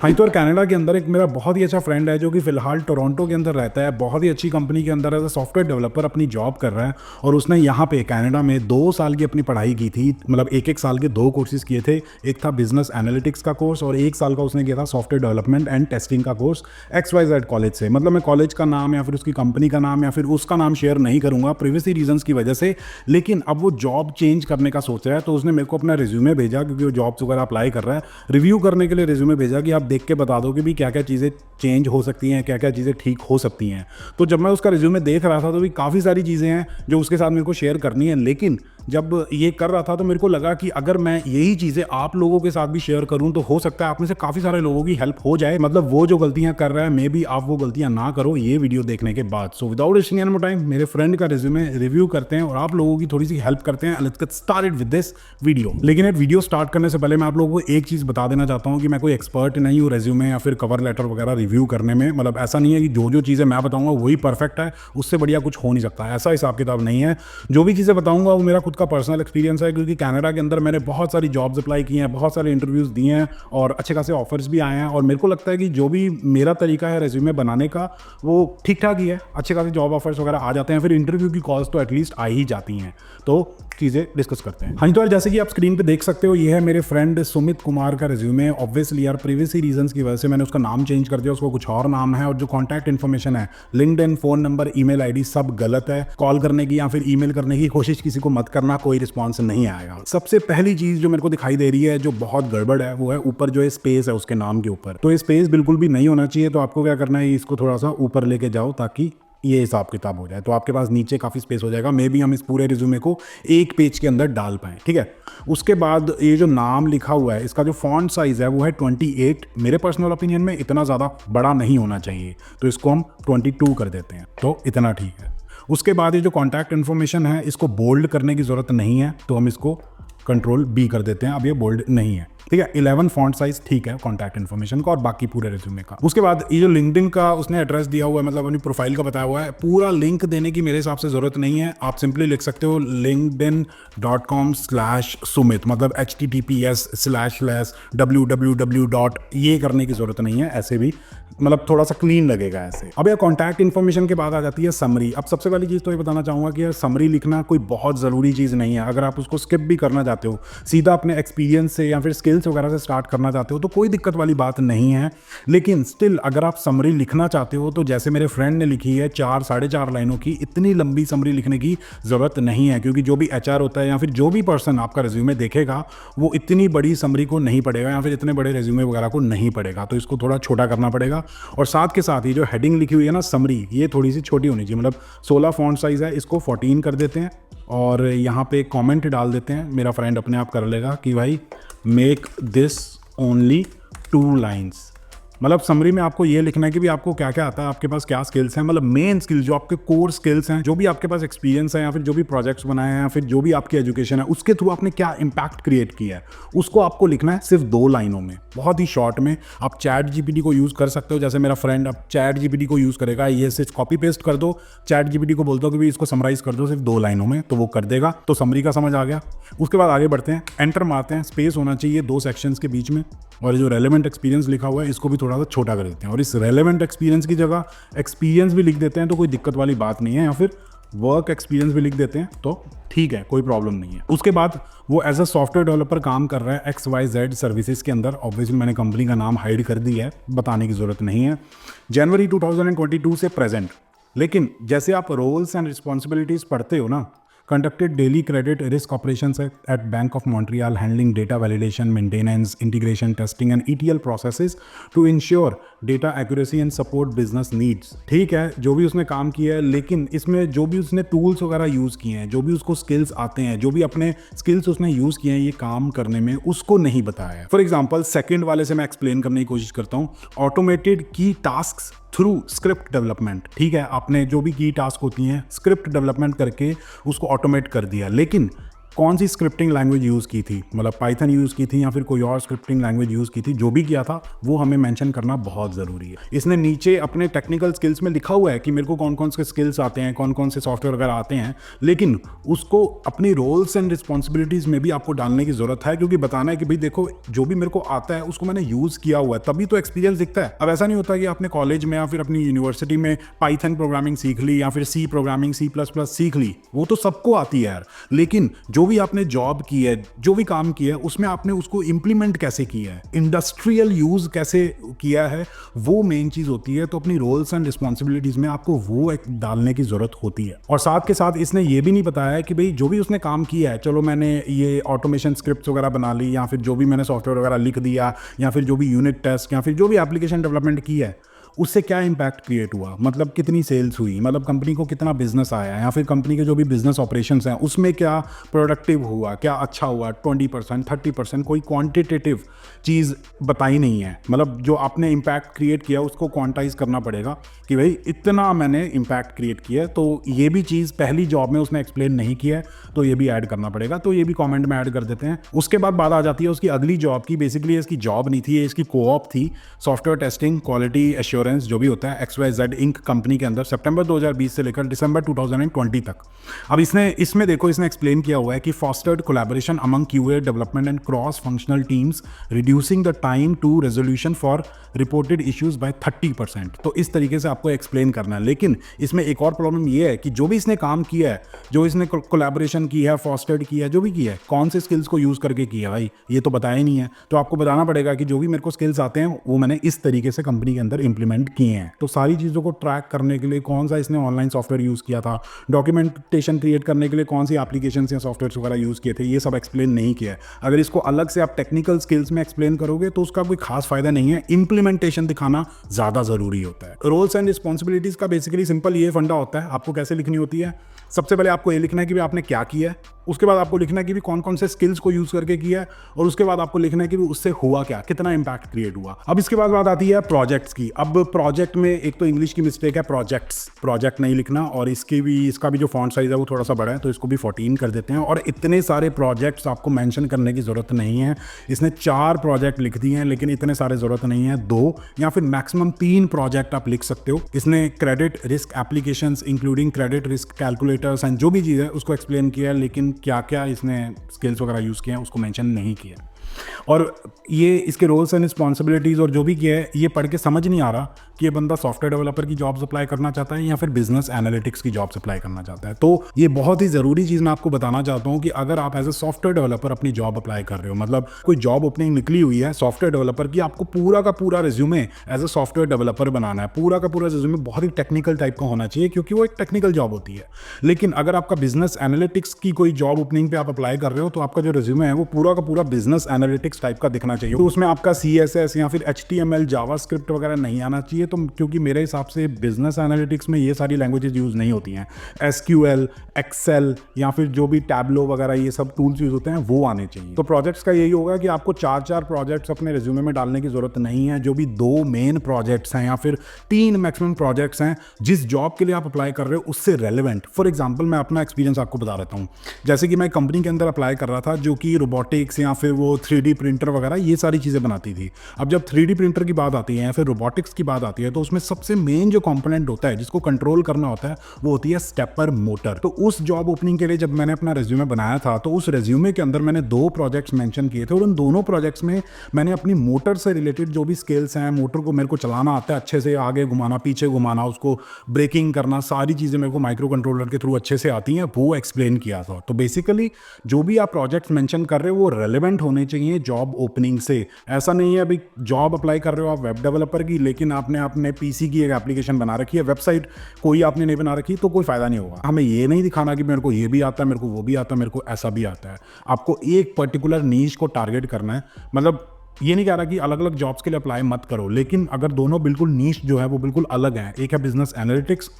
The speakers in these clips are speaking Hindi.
हाँ तो कनाडा के अंदर एक मेरा बहुत ही अच्छा फ्रेंड है जो कि फिलहाल टोरंटो के अंदर रहता है, बहुत ही अच्छी कंपनी के अंदर एज अ सॉफ्टवेयर डेवलपर अपनी जॉब कर रहा है। और उसने यहाँ पे कनाडा में 2 साल की अपनी पढ़ाई की थी, मतलब एक एक साल के 2 कोर्सेज किए थे। एक था बिजनेस एनालिटिक्स का कोर्स और 1 साल का उसने किया था सॉफ्टवेयर डेवलपमेंट एंड टेस्टिंग का कोर्स XYZ कॉलेज से। मतलब मैं कॉलेज का नाम या फिर उसकी कंपनी का नाम या फिर उसका नाम शेयर नहीं करूँगा प्रिवेसी रीजंस की वजह से। लेकिन अब वो जॉब चेंज करने का सोच रहा है, तो उसने मेरे को अपना रिज्यूमे भेजा, क्योंकि वो जॉब्स वगैरह अप्लाई कर रहा है, रिव्यू करने के लिए रिज्यूमे भेजा कि आप देख के बता दो कि भी क्या क्या चीज़ें चेंज हो सकती हैं, क्या क्या चीज़ें ठीक हो सकती हैं। तो जब मैं उसका रिज्यूमे देख रहा था तो भी काफ़ी सारी चीज़ें हैं जो उसके साथ मेरे को शेयर करनी है। लेकिन जब ये कर रहा था तो मेरे को लगा कि अगर मैं यही चीज़ें आप लोगों के साथ भी शेयर करूं तो हो सकता है आप में से काफ़ी सारे लोगों की हेल्प हो जाए। मतलब वो जो गलतियां कर रहा है मे बी आप वो गलतियां ना करो ये वीडियो देखने के बाद। So without wasting any more time मेरे फ्रेंड का रिज्यूमे रिव्यू करते हैं और आप लोगों की थोड़ी सी हेल्प करते हैं। Let's get started with this video. लेकिन एक वीडियो स्टार्ट करने से पहले मैं आप लोगों को एक चीज़ बता देना चाहता हूँ कि मैं कोई एक्सपर्ट नहीं हूँ रेज्यूमे या फिर कवर लेटर वगैरह रिव्यू करने में। मतलब ऐसा नहीं है कि जो जो चीज़ें मैं बताऊंगा वही परफेक्ट है, उससे बढ़िया कुछ हो नहीं सकता, ऐसा हिसाब किताब नहीं है। जो भी चीज़ें बताऊंगा वो मेरा खुद का पर्सनल एक्सपीरियंस है, क्योंकि कनाडा के अंदर मैंने बहुत सारी जॉब्स अप्लाई की हैं, बहुत सारे इंटरव्यूज़ दिए हैं और अच्छे खासे ऑफर्स भी आए हैं। और मेरे को लगता है कि जो भी मेरा तरीका है रेज्यूमे बनाने का वो ठीक ठाक ही है, अच्छे खासे जॉब ऑफर्स वगैरह आ जाते हैं, फिर इंटरव्यू की कॉल्स तो एटलीस्ट आ ही जाती हैं। तो चीज़ें डिस्कस करते हैं। हाँ जी, तो जैसे कि आप स्क्रीन पे देख सकते हो ये है मेरे फ्रेंड सुमित कुमार का रिज्यूमे। ऑब्वियसली यार प्रिवेसी रीजंस की वजह से मैंने उसका नाम चेंज कर दिया, उसको कुछ और नाम है। और जो कॉन्टैक्ट इन्फॉर्मेशन है, LinkedIn, phone number, email ID सब गलत है। कॉल करने की या फिर ईमेल करने की कोशिश किसी को मत करना, कोई रिस्पॉन्स नहीं आएगा। सबसे पहली चीज़ जो मेरे को दिखाई दे रही है जो बहुत गड़बड़ है वो है ऊपर जो है स्पेस है उसके नाम के ऊपर। तो ये स्पेस बिल्कुल भी नहीं होना चाहिए। तो आपको क्या करना है, इसको थोड़ा सा ऊपर लेके जाओ ताकि ये हिसाब किताब हो जाए, तो आपके पास नीचे काफ़ी स्पेस हो जाएगा। मे बी हम इस पूरे रिज्यूमे को एक पेज के अंदर डाल पाएँ, ठीक है। उसके बाद ये जो नाम लिखा हुआ है इसका जो फॉन्ट साइज़ है वो है 28। मेरे पर्सनल ओपिनियन में इतना ज़्यादा बड़ा नहीं होना चाहिए, तो इसको हम 22 कर देते हैं, तो इतना ठीक है। उसके बाद ये जो कॉन्टैक्ट इन्फॉर्मेशन है इसको बोल्ड करने की ज़रूरत नहीं है, तो हम इसको कंट्रोल B कर देते हैं। अब ये बोल्ड नहीं है, ठीक है। 11 फॉन्ट साइज ठीक है कॉन्टैक्ट इन्फॉर्मेशन का और बाकी पूरे रिज्यूमे का। उसके बाद ये जो लिंक्डइन का उसने एड्रेस दिया हुआ है, मतलब अपनी प्रोफाइल का बताया हुआ है, पूरा लिंक देने की मेरे हिसाब से जरूरत नहीं है। आप सिंपली लिख सकते हो linkedin.com/sumit, मतलब https://www. ये करने की जरूरत नहीं है, ऐसे भी मतलब थोड़ा सा क्लीन लगेगा ऐसे। अब यार कॉन्टैक्ट इन्फॉर्मेशन के बाद आ जाती है समरी। अब सबसे पहली चीज़ तो ये बताना चाहूँगा कि यार समरी लिखना कोई बहुत ज़रूरी चीज़ नहीं है। अगर आप उसको स्किप भी करना चाहते हो, सीधा अपने एक्सपीरियंस से या फिर स्किल्स वगैरह से स्टार्ट करना चाहते हो तो कोई दिक्कत वाली बात नहीं है। लेकिन स्टिल अगर आप समरी लिखना चाहते हो तो जैसे मेरे फ्रेंड ने लिखी है 4 साढ़े 4 लाइनों की, इतनी लंबी समरी लिखने की ज़रूरत नहीं है। क्योंकि जो भी HR होता है या फिर जो भी पर्सन आपका रिज्यूमे देखेगा वो इतनी बड़ी समरी को नहीं पढ़ेगा या फिर इतने बड़े रिज्यूमे वगैरह को नहीं पढ़ेगा, तो इसको थोड़ा छोटा करना पड़ेगा। और साथ के साथ ही जो हेडिंग लिखी हुई है ना समरी, ये थोड़ी सी छोटी होनी चाहिए। मतलब 16 फॉन्ट साइज़ है, इसको 14 कर देते हैं और यहाँ पे कमेंट डाल देते हैं। मेरा फ्रेंड अपने आप कर लेगा कि भाई मेक दिस ओनली 2 लाइन्स। मतलब समरी में आपको ये लिखना है कि भी आपको क्या क्या आता है, आपके पास क्या स्किल्स हैं, मतलब मेन स्किल्स जो आपके कोर स्किल्स हैं, जो भी आपके पास एक्सपीरियंस है या फिर जो भी प्रोजेक्ट्स बनाए हैं या फिर जो भी आपकी एजुकेशन है उसके थ्रू आपने क्या इम्पैक्ट क्रिएट किया है, उसको आपको लिखना है सिर्फ 2 लाइनों में, बहुत ही शॉर्ट में। आप ChatGPT को यूज़ कर सकते हो, जैसे मेरा फ्रेंड अब ChatGPT को यूज़ करेगा, ये सिर्फ कॉपी पेस्ट कर दो, ChatGPT को बोलते हो कि भी इसको समराइज कर दो सिर्फ 2 लाइनों में, तो वो कर देगा। तो समरी का समझ आ गया। उसके बाद आगे बढ़ते हैं, एंटर मारते हैं, स्पेस होना चाहिए 2 सेक्शंस के बीच में। और जो रेलेवेंट एक्सपीरियंस लिखा हुआ है इसको भी थोड़ा सा छोटा कर देते हैं और इस रेलेवेंट एक्सपीरियंस की जगह एक्सपीरियंस भी लिख देते हैं, तो कोई दिक्कत वाली बात नहीं है। या फिर वर्क एक्सपीरियंस भी लिख देते हैं तो ठीक है, कोई प्रॉब्लम नहीं है। उसके बाद वो एज अ सॉफ्टवेयर डेवलपर काम कर रहा है XYZ सर्विसेज के अंदर। ऑब्वियसली मैंने कंपनी का नाम हाइड कर दिया है, बताने की ज़रूरत नहीं है। जनवरी 2022 से प्रेजेंट। लेकिन जैसे आप रोल्स एंड रिस्पॉन्सिबिलिटीज़ पढ़ते हो ना, conducted daily credit risk operations at Bank of Montreal, handling data validation, maintenance, integration, testing and ETL processes to ensure data accuracy and support business needs। ठीक है, जो भी उसने काम किया है, लेकिन इसमें जो भी उसने टूल्स वगैरह यूज़ किए हैं, जो भी उसको स्किल्स आते हैं, जो भी अपने स्किल्स उसने यूज़ किए हैं ये काम करने में, उसको नहीं बताया है। फॉर एग्जाम्पल सेकेंड वाले से मैं एक्सप्लेन करने की कोशिश करता हूँ, ऑटोमेटेड की टास्क थ्रू स्क्रिप्ट डेवलपमेंट। ठीक है, आपने जो भी की टास्क होती हैं स्क्रिप्ट डेवलपमेंट करके उसको ऑटोमेट कर दिया। लेकिन कौन सी स्क्रिप्टिंग लैंग्वेज यूज़ की थी, मतलब पाइथन यूज़ की थी या फिर कोई और स्क्रिप्टिंग लैंग्वेज यूज़ की थी, जो भी किया था वो हमें मेंशन करना बहुत ज़रूरी है। इसने नीचे अपने टेक्निकल स्किल्स में लिखा हुआ है कि मेरे को कौन कौन से स्किल्स आते हैं, कौन कौन से सॉफ्टवेयर वगैरह आते हैं, लेकिन उसको अपनी रोल्स एंड रिस्पॉन्सिबिलिटीज़ में भी आपको डालने की ज़रूरत है, क्योंकि बताना है कि भाई देखो जो भी मेरे को आता है उसको मैंने यूज़ किया हुआ है, तभी तो एक्सपीरियंस दिखता है। अब ऐसा नहीं होता कि आपने कॉलेज में या फिर अपनी यूनिवर्सिटी में पाइथन प्रोग्रामिंग सीख ली या फिर सी प्रोग्रामिंग C++ सीख ली, वो तो सबको आती है यार, लेकिन जो भी आपने जॉब की है, जो भी काम किया है, उसमें आपने उसको इंप्लीमेंट कैसे किया है, इंडस्ट्रियल यूज कैसे किया है, वो मेन चीज होती है। तो अपनी रोल्स एंड रिस्पॉन्सिबिलिटीज में आपको वो एक डालने की जरूरत होती है। और साथ के साथ इसने ये भी नहीं बताया है कि भाई जो भी उसने काम किया है, चलो मैंने ये ऑटोमेशन स्क्रिप्ट्स वगैरह बना ली, या फिर जो भी मैंने सॉफ्टवेयर वगैरह लिख दिया, या फिर जो भी यूनिट टेस्ट या फिर जो भी एप्लीकेशन डेवलपमेंट की है, उससे क्या इंपैक्ट क्रिएट हुआ, मतलब कितनी सेल्स हुई, मतलब कंपनी को कितना बिजनेस आया, या फिर कंपनी के जो भी बिजनेस ऑपरेशंस हैं उसमें क्या प्रोडक्टिव हुआ, क्या अच्छा हुआ, 20% 30%, कोई क्वांटिटेटिव चीज़ बताई नहीं है। मतलब जो आपने इम्पैक्ट क्रिएट किया उसको क्वांटाइज करना पड़ेगा कि भाई इतना मैंने इम्पैक्ट क्रिएट किया। तो ये भी चीज़ पहली जॉब में उसने एक्सप्लेन नहीं किया है, तो ये भी ऐड करना पड़ेगा। तो ये भी कमेंट में ऐड कर देते हैं। उसके बाद बात आ जाती है उसकी अगली जॉब की। बेसिकली इसकी जॉब नहीं थी, ये इसकी कोऑप थी, सॉफ्टवेयर टेस्टिंग क्वालिटी एश्योरेंस जो भी होता है, XYZ इंक कंपनी के अंदर, सितंबर 2020 से लेकर दिसंबर 2020 तक। अब इसमें देखो, इसने एक्सप्लेन किया हुआ है कि fostered collaboration among QA development and cross functional teams, reducing the time to resolution for reported issues by 30%। तो इस तरीके से आपको एक्सप्लेन करना है। लेकिन इसमें एक और प्रॉब्लम ये है कि जो भी इसने काम किया है, जो इसने कोलैबोरेशन की है, फॉस्टर्ड किया है, जो भी किया है, कौन से स्किल्स को यूज करके किया है भाई, ये तो बताया ही नहीं है। तो आपको बताना पड़ेगा कि जो भी मेरे को स्किल्स आते हैं वो मैंने इस तरीके से कंपनी के अंदर इंप्लीमेंट किए हैं। तो सारी चीज़ों को ट्रैक करने के लिए कौन सा इसने ऑनलाइन सॉफ्टवेयर यूज़ किया था, डॉक्यूमेंटेशन क्रिएट करने के लिए कौन सी एप्लीकेशन या सॉफ्टवेयर वगैरह यूज़ किए थे, ये सब एक्सप्लेन नहीं किया है। अगर इसको अलग से आप टेक्निकल स्किल्स में एक्सप्लेन करोगे तो उसका कोई खास फायदा नहीं है। इंप्लीमेंटेशन दिखाना ज़्यादा ज़रूरी होता है। रोल्स एंड रिस्पॉन्सिबिलिटीज़ का बेसिकली सिंपल ये फंडा होता है। आपको कैसे लिखनी होती है, सबसे पहले आपको ये लिखना है कि आपने क्या किया है, उसके बाद आपको लिखना है कि भी कौन कौन से स्किल्स को यूज़ करके किया है, और उसके बाद आपको लिखना है कि उससे हुआ क्या, कितना इंपैक्ट क्रिएट हुआ। अब इसके बाद बात आती है प्रोजेक्ट्स की। अब प्रोजेक्ट में एक तो इंग्लिश की मिस्टेक है, प्रोजेक्ट नहीं लिखना, और इसका भी जो फॉन्ट साइज है वो थोड़ा सा बड़ा है, तो इसको भी 14 कर देते हैं। और इतने सारे प्रोजेक्ट्स आपको मेंशन करने की ज़रूरत नहीं है। इसने 4 प्रोजेक्ट लिख दिए हैं, लेकिन इतने सारे ज़रूरत नहीं है। 2 या फिर मैक्सिमम 3 प्रोजेक्ट आप लिख सकते हो। इसने credit risk applications including credit risk calculators and जो भी चीज़ है उसको एक्सप्लेन किया है, लेकिन क्या क्या इसने स्किल्स वगैरह यूज़ किए हैं उसको मेंशन नहीं किया। और ये इसके रोल्स एंड रिस्पॉन्सिबिलिटीज़ और जो भी किया है, ये पढ़ के समझ नहीं आ रहा कि ये बंदा सॉफ्टवेयर डेवलपर की जॉब्स अप्लाई करना चाहता है या फिर बिजनेस एनालिटिक्स की जॉब्स अप्लाई करना चाहता है। तो ये बहुत ही ज़रूरी चीज़ मैं आपको बताना चाहता हूँ कि अगर आप एज ए सॉफ्टवेयर डेवलपर अपनी जॉब अप्लाई कर रहे हो, मतलब कोई जॉब ओपनिंग निकली हुई है सॉफ्टवेयर डेवलपर की, आपको पूरा का पूरा resume as a software developer बनाना है। पूरा का पूरा रिज्यूमे बहुत ही टेक्निकल टाइप का होना चाहिए, क्योंकि वो एक टेक्निकल जॉब होती है। लेकिन अगर आपका बिजनेस एनालिटिक्स की कोई जॉब ओपनिंग पे आप अप्लाई कर रहे हो, तो आपका जो रिज्यूमे है वो पूरा का पूरा बिजनेस एनालिटिक्स टाइप का दिखना चाहिए। तो उसमें आपका CSS या फिर HTML जावास्क्रिप्ट वगैरह नहीं आना चाहिए। तो क्योंकि मेरे हिसाब से बिजनेस एनालिटिक्स में ये सारी लैंग्वेजेस यूज़ नहीं होती हैं। SQL, एक्सेल या फिर जो भी टैबलो वगैरह ये सब टूल्स यूज़ होते हैं वो आने चाहिए। तो प्रोजेक्ट्स का यही होगा कि आपको 4 प्रोजेक्ट्स अपने रिज्यूमे में डालने की ज़रूरत नहीं है। जो भी 2 मेन प्रोजेक्ट्स हैं या फिर 3 मैक्सिमम प्रोजेक्ट्स हैं जिस जॉब के लिए आप अप्लाई कर रहे हो उससे रेलिवेंट। फॉर एग्जाम्पल मैं अपना एक्सपीरियंस आपको बता देता हूँ। जैसे कि मैं कंपनी के अंदर अप्लाई कर रहा था जो कि रोबोटिक्स या फिर वो 3D प्रिंटर वगैरह ये सारी चीज़ें बनाती थी। अब जब 3D प्रिंटर की बात आती है या फिर रोबोटिक्स की बात आती है, तो उसमें सबसे मेन जो कंपोनेंट होता है जिसको कंट्रोल करना होता है वो होती है स्टेपर मोटर। तो उस जॉब ओपनिंग के लिए जब मैंने अपना रेज्यूमे बनाया था, तो उस रेज्यूमे के अंदर मैंने 2 प्रोजेक्ट्स मेंशन किए थे, और उन दोनों प्रोजेक्ट्स में मैंने अपनी मोटर से रिलेटेड जो भी स्किल्स हैं, मोटर को मेरे को चलाना आता है अच्छे से, आगे घुमाना, पीछे घुमाना, उसको ब्रेकिंग करना, सारी चीज़ें मेरे को माइक्रो कंट्रोलर के थ्रू अच्छे से आती हैं, वो एक्सप्लेन किया था। तो बेसिकली जो भी आप प्रोजेक्ट्स मेंशन कर रहे हो वो रेलेवेंट होने चाहिए जॉब ओपनिंग से। ऐसा नहीं है अभी जॉब अप्लाई कर रहे हो आप वेब डेवलपर की, लेकिन आपने अपने PC की एक एप्लीकेशन बना रखी है, वेबसाइट कोई आपने नहीं बना रखी, तो कोई फायदा नहीं होगा। हमें ये नहीं दिखाना कि मेरे को ये भी आता है, मेरे को वो भी आता है, मेरे को ऐसा भी आता है। आपको एक पर्टिकुलर नीश को टारगेट करना है। मतलब ये नहीं कह रहा कि अलग अलग जॉब्स के लिए अप्लाई मत करो, लेकिन अगर दोनों बिल्कुल नीश जो है वो बिल्कुल अलग है, एक है बिजनेस एनालिटिक्स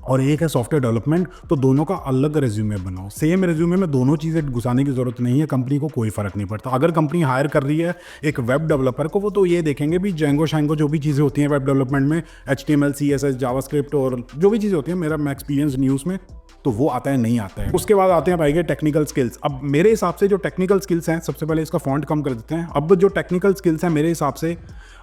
और एक है सॉफ्टवेयर डेवलपमेंट, तो दोनों का अलग रेज्यूमे बनाओ। सेम रेज्यूमे में दोनों चीज़ें घुसाने की जरूरत नहीं है, कंपनी को कोई फर्क नहीं पड़ता। अगर कंपनी हायर कर रही है एक वेब डेवलपर को, वो तो ये देखेंगे भी जेंगो शैंगो जो भी चीज़ें होती हैं वेब डेवलपमेंट में, HTML, CSS, जावास्क्रिप्ट और जो भी चीज़ें होती हैं, मेरा एक्सपीरियंस नहीं उसमें, तो वो आता है नहीं आता है। उसके बाद आते हैं भाई के टेक्निकल स्किल्स। अब मेरे हिसाब से जो टेक्निकल स्किल्स हैं, सबसे पहले इसका फॉन्ट कम कर देते हैं। अब जो टेक्निकल स्किल्स हैं मेरे हिसाब से,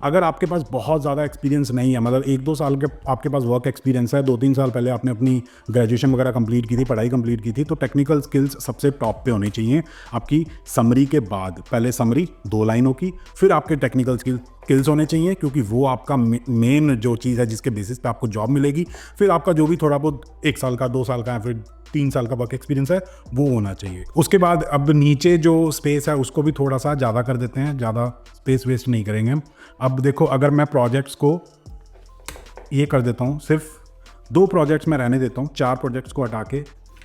अगर आपके पास बहुत ज़्यादा एक्सपीरियंस नहीं है, मतलब 1-2 साल के आपके पास वर्क एक्सपीरियंस है, 2-3 साल पहले आपने अपनी ग्रेजुएशन वगैरह कंप्लीट की थी, पढ़ाई कंप्लीट की थी, तो टेक्निकल स्किल्स सबसे टॉप पे होनी चाहिए आपकी समरी के बाद। पहले समरी 2 लाइनों की, फिर आपके टेक्निकल स्किल्स होने चाहिए, क्योंकि वो आपका मेन जो चीज़ है जिसके बेसिस पे आपको जॉब मिलेगी। फिर आपका जो भी थोड़ा बहुत 1 साल का, 2 साल का, फिर 3 साल का वर्क एक्सपीरियंस है वो होना चाहिए। उसके बाद अब नीचे जो स्पेस है उसको भी थोड़ा सा ज़्यादा कर देते हैं, ज़्यादा स्पेस वेस्ट नहीं करेंगे हम। अब देखो, अगर मैं प्रोजेक्ट्स को ये कर देता हूँ, सिर्फ 2 प्रोजेक्ट्स में रहने देता हूँ, 4 प्रोजेक्ट्स को हटा के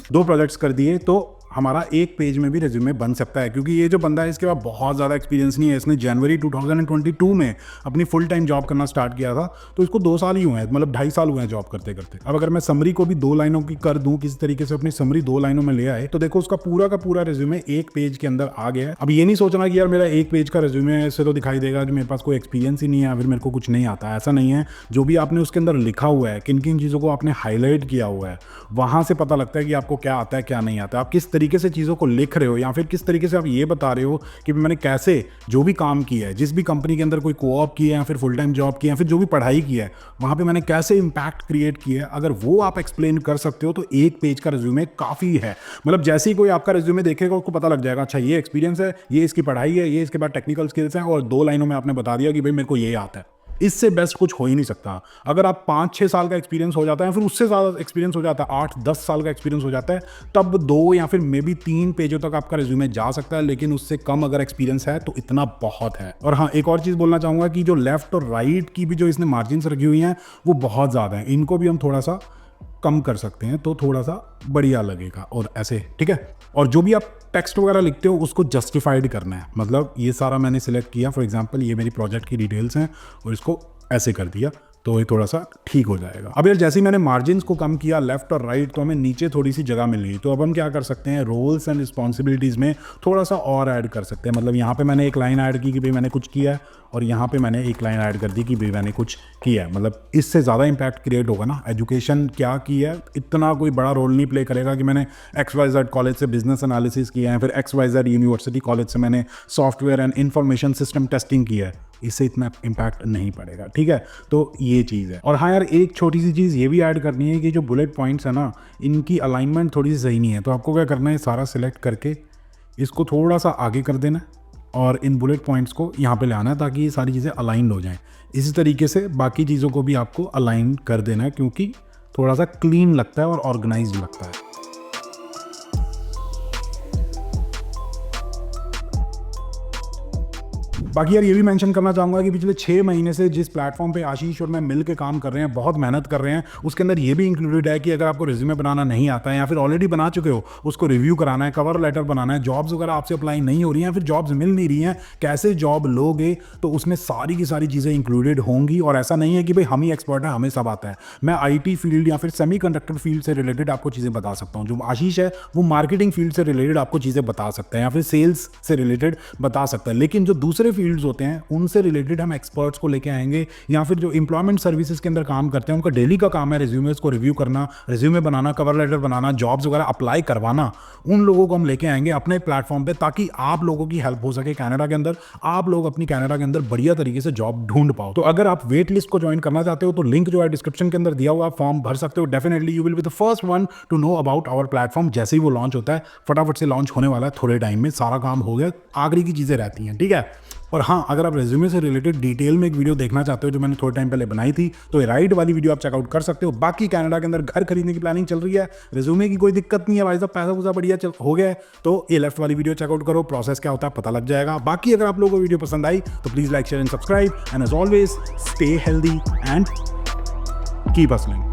2 प्रोजेक्ट्स कर दिए, तो हमारा एक पेज में भी रिज्यूमे बन सकता है। क्योंकि ये जो बंदा है इसके पास बहुत ज़्यादा एक्सपीरियंस नहीं है, इसने जनवरी 2022 में अपनी फुल टाइम जॉब करना स्टार्ट किया था, तो इसको 2 साल ही हुए हैं, मतलब 2.5 साल हुए हैं जॉब करते करते। अब अगर मैं समरी को भी 2 लाइनों की कर दूं, किसी तरीके से अपनी समरी 2 लाइनों में ले आए, तो देखो उसका पूरा का पूरा रिज्यूमे एक पेज के अंदर आ गया है। अब ये नहीं सोचना कि यार मेरा एक पेज का रिज्यूमे है, इससे तो दिखाई देगा कि मेरे पास कोई एक्सपीरियंस ही नहीं है, फिर मेरे को कुछ नहीं आता है। ऐसा नहीं है। जो भी आपने उसके अंदर लिखा हुआ है, किन किन चीज़ों को आपने हाईलाइट किया हुआ है, वहाँ से पता लगता है कि आपको क्या आता है क्या नहीं आता है, आप किस तरीके से चीज़ों को लिख रहे हो, या फिर किस तरीके से आप ये बता रहे हो कि मैंने कैसे जो भी काम किया है, जिस भी कंपनी के अंदर कोई कोऑप किया है या फिर फुल टाइम जॉब किया है, फिर जो भी पढ़ाई की है वहाँ पे मैंने कैसे इंपैक्ट क्रिएट किया है। अगर वो आप एक्सप्लेन कर सकते हो तो एक पेज का रिज्यूमे काफ़ी है। मतलब जैसे ही कोई आपका रिज्यूमे देखेगा उसको पता लग जाएगा, अच्छा ये एक्सपीरियंस है, ये इसकी पढ़ाई है, ये इसके बाद टेक्निकल स्किल्स हैं, और 2 लाइनों में आपने बता दिया कि भाई मेरे को ये आता है। इससे बेस्ट कुछ हो ही नहीं सकता। अगर आप 5-6 साल का एक्सपीरियंस हो जाता है, फिर उससे ज़्यादा एक्सपीरियंस हो जाता है, 8-10 साल का एक्सपीरियंस हो जाता है, तब 2 या फिर मे बी 3 पेजों तक आपका रिज्यूमे जा सकता है। लेकिन उससे कम अगर एक्सपीरियंस है तो इतना बहुत है। और हाँ, एक और चीज़ बोलना चाहूँगा कि जो लेफ्ट और राइट की भी जो इसने मार्जिन्स रखी हुई हैं वो बहुत ज़्यादा हैं, इनको भी हम थोड़ा सा कम कर सकते हैं तो थोड़ा सा बढ़िया लगेगा। और ऐसे ठीक है। और जो भी आप टेक्स्ट वगैरह लिखते हो उसको जस्टिफाइड करना है। मतलब ये सारा मैंने सिलेक्ट किया, फॉर एग्जांपल ये मेरी प्रोजेक्ट की डिटेल्स हैं और इसको ऐसे कर दिया, तो ये थोड़ा सा ठीक हो जाएगा। अब यार जैसे ही मैंने मार्जिन्स को कम किया लेफ्ट और राइट, तो हमें नीचे थोड़ी सी जगह मिल गई। तो अब हम क्या कर सकते हैं, रोल्स एंड रिस्पॉन्सिबिलिटीज़ में थोड़ा सा और ऐड कर सकते हैं। मतलब यहाँ पे मैंने एक लाइन ऐड की कि भाई मैंने कुछ किया है, और यहाँ पे मैंने एक लाइन ऐड कर दी कि भाई मैंने कुछ किया है। मतलब इससे ज़्यादा इंपैक्ट क्रिएट होगा ना। एजुकेशन क्या की है इतना कोई बड़ा रोल नहीं प्ले करेगा कि मैंने XYZ कॉलेज से बिजनेस एनालिसिस किया है, फिर XYZ यूनिवर्सिटी कॉलेज से मैंने software and information system testing किया है, इससे इतना इम्पैक्ट नहीं पड़ेगा। ठीक है, तो ये चीज़ है। और हाँ यार, एक छोटी सी चीज़ ये भी ऐड करनी है कि जो बुलेट पॉइंट्स है ना, इनकी अलाइनमेंट थोड़ी सी सही नहीं है। तो आपको क्या करना है, सारा सिलेक्ट करके इसको थोड़ा सा आगे कर देना और इन बुलेट पॉइंट्स को यहाँ पे ले आना है, ताकि ये सारी चीज़ें अलाइंड हो जाएं। इसी तरीके से बाकी चीज़ों को भी आपको अलाइन कर देना है, क्योंकि थोड़ा सा क्लीन लगता है और ऑर्गेनाइज्ड लगता है। बाकी यार ये भी मेंशन करना चाहूँगा कि पिछले 6 महीने से जिस प्लेटफॉर्म पे आशीष और मैं मिल के काम कर रहे हैं, बहुत मेहनत कर रहे हैं, उसके अंदर ये भी इंक्लूडेड है कि अगर आपको रिज्यूमे बनाना नहीं आता है या फिर ऑलरेडी बना चुके हो, उसको रिव्यू कराना है, कवर लेटर बनाना है, जॉब्स वगैरह आपसे अप्लाई नहीं हो रही हैं, फिर जॉब्स मिल नहीं रही हैं, कैसे जॉब लोगे, तो उसमें सारी की सारी चीज़ें इंक्लूडेड होंगी। और ऐसा नहीं है कि भाई हम ही एक्सपर्ट हैं, हमें सब आता है। मैं IT फील्ड या फिर सेमीकंडक्टर फील्ड से रिलेटेड आपको चीज़ें बता सकता हूँ। जो आशीष है वो मार्केटिंग फील्ड से रिलेटेड आपको चीज़ें बता सकते हैं या फिर सेल्स से रिलेटेड बता सकता है। लेकिन जो दूसरे फील्ड्स होते हैं उनसे रिलेटेड हम एक्सपर्ट्स को लेके आएंगे, या फिर जो एम्प्लॉयमेंट सर्विसेज के अंदर काम करते हैं उनका डेली का काम है रिज्यूमेस को रिव्यू करना, रिज्यूमे बनाना, कवर लेटर बनाना, जॉब्स वगैरह अप्लाई करवाना। उन लोगों को हम लेके आएंगे अपने प्लेटफॉर्म पे, ताकि आप लोगों की हेल्प हो सके कनाडा के अंदर, आप लोग अपनी कनाडा के अंदर बढ़िया तरीके से जॉब ढूंढ पाओ। तो अगर आप वेट लिस्ट को ज्वाइन करना चाहते हो तो लिंक जो है डिस्क्रिप्शन के अंदर दिया हुआ, आप फॉर्म भर सकते हो। Definitely you will be the first one to know about our platform. जैसे ही वो लॉन्च होता है, फटाफट से लॉन्च होने वाला है, थोड़े टाइम में सारा काम हो गया, आखिरी की चीज़ें रहती हैं। ठीक है। और हाँ, अगर आप रेज्यूमे से रिलेटेड डिटेल में एक वीडियो देखना चाहते हो जो मैंने थोड़े टाइम पहले बनाई थी, तो ये राइट वाली वीडियो आप चेकआउट कर सकते हो। बाकी कनाडा के अंदर घर खरीदने की प्लानिंग चल रही है, रेज्यूमे की कोई दिक्कत नहीं है भाई साहब, पैसा वूसा बढ़िया हो गया है, तो ये लेफ्ट वाली वीडियो चेकआउट करो, प्रोसेस क्या होता है पता लग जाएगा। बाकी अगर आप लोगों को वीडियो पसंद आई तो please like, share and subscribe, and as always stay healthy and keep hustling.